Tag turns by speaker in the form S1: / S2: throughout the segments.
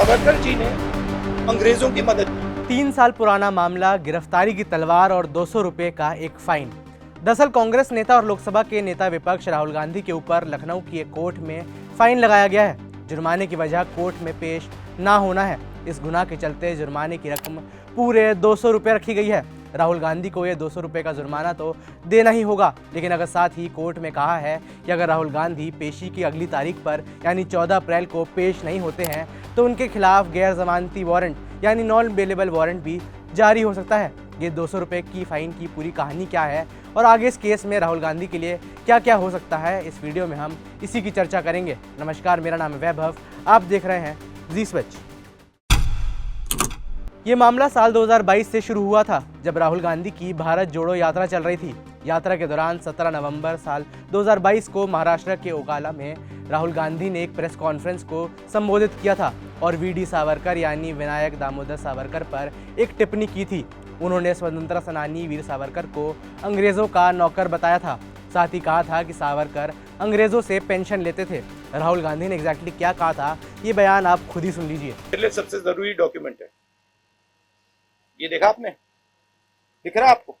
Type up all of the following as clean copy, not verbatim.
S1: सावरकर जी ने अंग्रेजों की मदद की।
S2: 3 साल पुराना मामला, गिरफ्तारी की तलवार और 200 रुपए का एक फाइन। दरअसल कांग्रेस नेता और लोकसभा के नेता विपक्ष राहुल गांधी के ऊपर लखनऊ की एक कोर्ट में फाइन लगाया गया है। जुर्माने की वजह कोर्ट में पेश ना होना है। इस गुनाह के चलते जुर्माने की रकम पूरे 200 रुपये रखी गई है। राहुल गांधी को ये 200 रुपये का जुर्माना तो देना ही होगा, लेकिन अगर साथ ही कोर्ट में कहा है कि अगर राहुल गांधी पेशी की अगली तारीख पर यानी 14 अप्रैल को पेश नहीं होते हैं तो उनके खिलाफ गैर जमानती वारंट यानी नॉन बेलेबल वारंट भी जारी हो सकता है। ये 200 रुपये की फाइन की पूरी कहानी क्या है और आगे इस केस में राहुल गांधी के लिए क्या क्या हो सकता है, इस वीडियो में हम इसी की चर्चा करेंगे। नमस्कार, मेरा नाम है वैभव, आप देख रहे हैं जी स्विच। ये मामला साल 2022 से शुरू हुआ था, जब राहुल गांधी की भारत जोड़ो यात्रा चल रही थी। यात्रा के दौरान 17 नवंबर साल 2022 को महाराष्ट्र के ओकाला में राहुल गांधी ने एक प्रेस कॉन्फ्रेंस को संबोधित किया था और वीडी सावरकर यानी विनायक दामोदर सावरकर पर एक टिप्पणी की थी। उन्होंने स्वतंत्रता सेनानी वीर सावरकर को अंग्रेजों का नौकर बताया था। साथ ही कहा था कि सावरकर अंग्रेजों से पेंशन लेते थे। राहुल गांधी ने एग्जैक्टली क्या कहा था, ये बयान आप खुद ही सुन लीजिए।
S1: मेरे लिए सबसे जरूरी डॉक्यूमेंट है, ये देखा आपने, दिख रहा है आपको?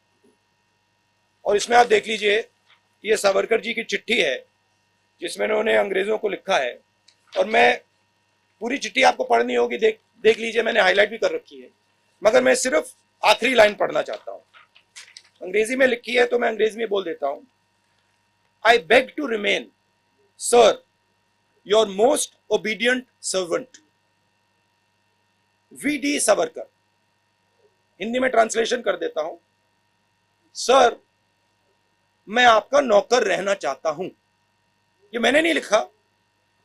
S1: और इसमें आप देख लीजिए, ये सावरकर जी की चिट्ठी है जिसमें उन्होंने अंग्रेजों को लिखा है। और मैं पूरी चिट्ठी आपको पढ़नी होगी, देख लीजिए, मैंने हाईलाइट भी कर रखी है, मगर मैं सिर्फ आखिरी लाइन पढ़ना चाहता हूं। अंग्रेजी में लिखी है तो मैं अंग्रेजी में बोल देता हूं। I beg to remain sir your most obedient servant V D. Savarkar. Hindi में ट्रांसलेशन कर देता हूं, सर मैं आपका नौकर रहना चाहता हूं। ये मैंने नहीं लिखा,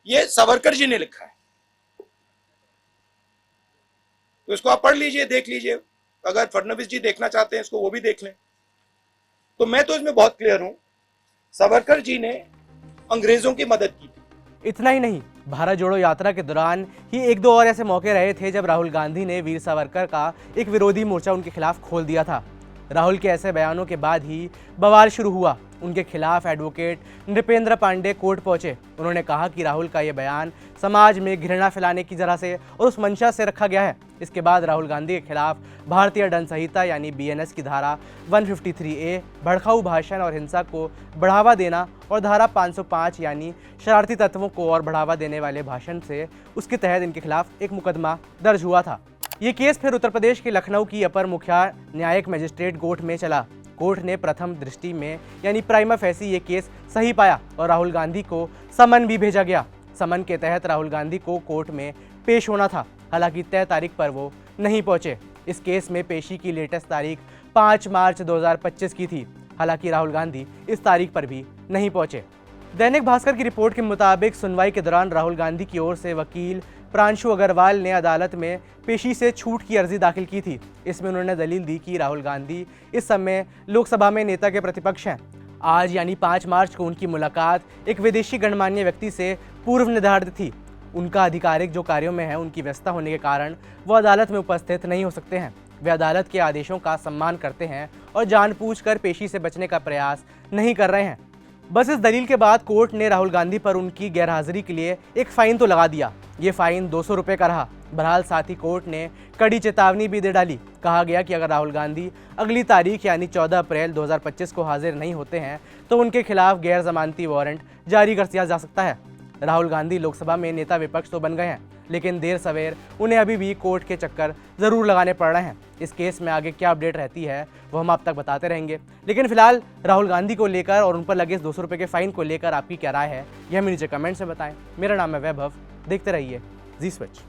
S1: ये सावरकर जी ने लिखा है। तो इसको आप पढ़ लीजिए, देख लीजिए। अगर फडणवीस जी देखना चाहते हैं इसको, वो भी देख लें। तो मैं तो इसमें बहुत क्लियर हूं, सावरकर जी ने अंग्रेजों की मदद की।
S2: इतना ही नहीं, भारत जोड़ो यात्रा के दौरान ही एक दो और ऐसे मौके रहे थे जब राहुल गांधी ने वीर सावरकर का एक विरोधी मोर्चा उनके खिलाफ खोल दिया था। राहुल के ऐसे बयानों के बाद ही बवाल शुरू हुआ। उनके खिलाफ एडवोकेट नृपेंद्र पांडे कोर्ट पहुंचे। उन्होंने कहा कि राहुल का यह बयान समाज में घृणा फैलाने की तरह से और उस मंशा से रखा गया है। इसके बाद राहुल गांधी के खिलाफ भारतीय दंड संहिता यानी BNS की धारा 153A भड़काऊ भाषण और हिंसा को बढ़ावा देना और धारा 505 यानी शरारती तत्वों को और बढ़ावा देने वाले भाषण से उसके तहत इनके खिलाफ एक मुकदमा दर्ज हुआ था। ये केस फिर उत्तर प्रदेश के लखनऊ की अपर मुख्य न्यायिक मजिस्ट्रेट कोर्ट में चला। कोर्ट ने प्रथम दृष्टि में यानी प्राइमा फेसी ये केस सही पाया और राहुल गांधी को समन भी भेजा गया। समन के तहत राहुल गांधी को कोर्ट में पेश होना था, हालांकि तय तारीख पर वो नहीं पहुंचे। इस केस में पेशी की लेटेस्ट तारीख 5 मार्च 2025 की थी, हालांकि राहुल गांधी इस तारीख पर भी नहीं पहुंचे। दैनिक भास्कर की रिपोर्ट के मुताबिक सुनवाई के दौरान राहुल गांधी की ओर से वकील प्रांशु अग्रवाल ने अदालत में पेशी से छूट की अर्जी दाखिल की थी। इसमें उन्होंने दलील दी कि राहुल गांधी इस समय लोकसभा में नेता के प्रतिपक्ष हैं। आज यानी 5 मार्च को उनकी मुलाकात एक विदेशी गणमान्य व्यक्ति से पूर्व निर्धारित थी। उनका आधिकारिक जो कार्यों में है उनकी व्यस्तता होने के कारण वो अदालत में उपस्थित नहीं हो सकते हैं। वे अदालत के आदेशों का सम्मान करते हैं और जानबूझकर पेशी से बचने का प्रयास नहीं कर रहे हैं। बस इस दलील के बाद कोर्ट ने राहुल गांधी पर उनकी गैरहाजिरी के लिए एक फाइन तो लगा दिया। ये फाइन 200 रुपये का रहा। बहरहाल साथ ही कोर्ट ने कड़ी चेतावनी भी दे डाली। कहा गया कि अगर राहुल गांधी अगली तारीख यानी 14 अप्रैल 2025 को हाजिर नहीं होते हैं तो उनके खिलाफ गैर जमानती वारंट जारी कर दिया जा सकता है। राहुल गांधी लोकसभा में नेता विपक्ष तो बन गए हैं, लेकिन देर सवेर उन्हें अभी भी कोर्ट के चक्कर जरूर लगाने पड़ रहे हैं। इस केस में आगे क्या अपडेट रहती है वो हम आप तक बताते रहेंगे, लेकिन फिलहाल राहुल गांधी को लेकर और उन पर लगे इस 200 रुपये के फाइन को लेकर आपकी क्या राय है, यह हमें नीचे कमेंट्स में बताएं। मेरा नाम है वैभव, देखते रहिए जी स्विच।